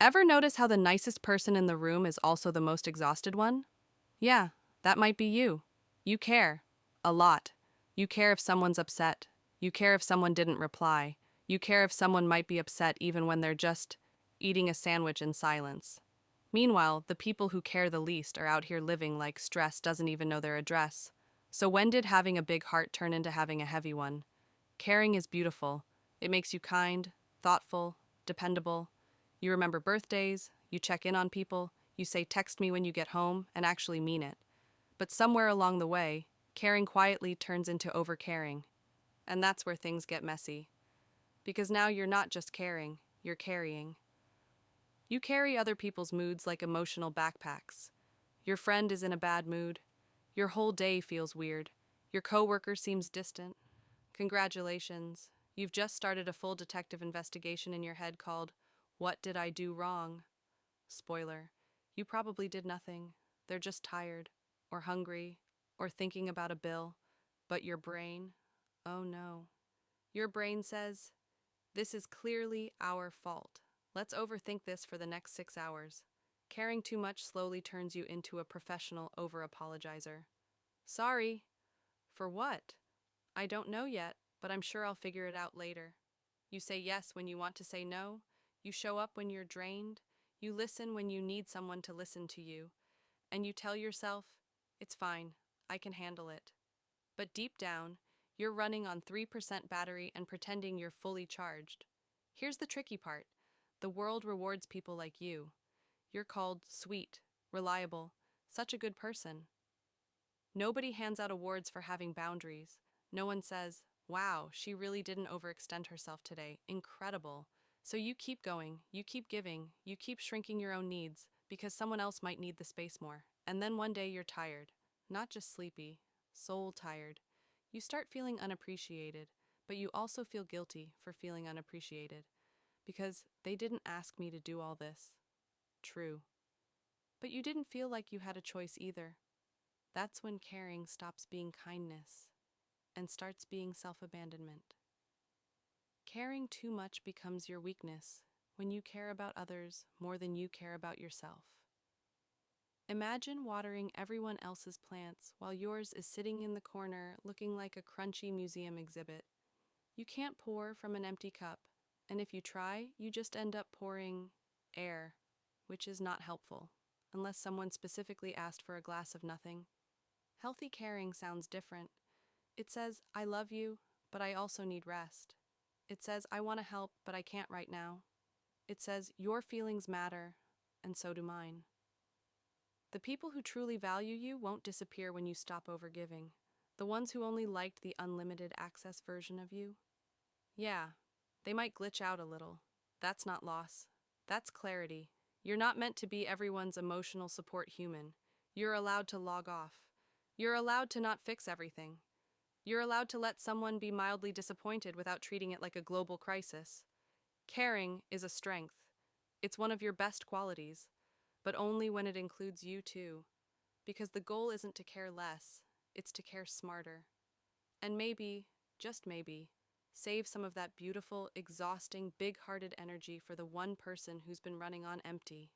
Ever notice how the nicest person in the room is also the most exhausted one? Yeah, that might be you. You care. A lot. You care if someone's upset. You care if someone didn't reply. You care if someone might be upset even when they're just eating a sandwich in silence. Meanwhile, the people who care the least are out here living like stress doesn't even know their address. So when did having a big heart turn into having a heavy one? Caring is beautiful. It makes you kind, thoughtful, dependable. You remember birthdays, you check in on people, you say text me when you get home, and actually mean it. But somewhere along the way, caring quietly turns into overcaring. And that's where things get messy. Because now you're not just caring, you're carrying. You carry other people's moods like emotional backpacks. Your friend is in a bad mood. Your whole day feels weird. Your coworker seems distant. Congratulations. You've just started a full detective investigation in your head called What Did I Do Wrong? Spoiler. You probably did nothing. They're just tired, or hungry, or thinking about a bill. But your brain, oh no. Your brain says, this is clearly our fault. Let's overthink this for the next 6 hours. Caring too much slowly turns you into a professional over-apologizer. Sorry. For what? I don't know yet, but I'm sure I'll figure it out later. You say yes when you want to say no. You show up when you're drained. You listen when you need someone to listen to you. And you tell yourself, it's fine, I can handle it. But deep down, you're running on 3% battery and pretending you're fully charged. Here's the tricky part. The world rewards people like you. You're called sweet, reliable, such a good person. Nobody hands out awards for having boundaries. No one says, wow, she really didn't overextend herself today. Incredible. So you keep going, you keep giving, you keep shrinking your own needs because someone else might need the space more. And then one day you're tired. Not just sleepy, soul tired. You start feeling unappreciated, but you also feel guilty for feeling unappreciated because they didn't ask me to do all this. True. But you didn't feel like you had a choice either. That's when caring stops being kindness and starts being self-abandonment. Caring too much becomes your weakness when you care about others more than you care about yourself. Imagine watering everyone else's plants while yours is sitting in the corner looking like a crunchy museum exhibit. You can't pour from an empty cup, and if you try, you just end up pouring air, which is not helpful, unless someone specifically asked for a glass of nothing. Healthy caring sounds different. It says, I love you, but I also need rest. It says, I want to help, but I can't right now. It says, your feelings matter, and so do mine. The people who truly value you won't disappear when you stop overgiving. The ones who only liked the unlimited access version of you, yeah, they might glitch out a little. That's not loss. That's clarity. You're not meant to be everyone's emotional support human. You're allowed to log off. You're allowed to not fix everything. You're allowed to let someone be mildly disappointed without treating it like a global crisis. Caring is a strength. It's one of your best qualities, but only when it includes you too. Because the goal isn't to care less, it's to care smarter. And maybe, just maybe, save some of that beautiful, exhausting, big-hearted energy for the one person who's been running on empty.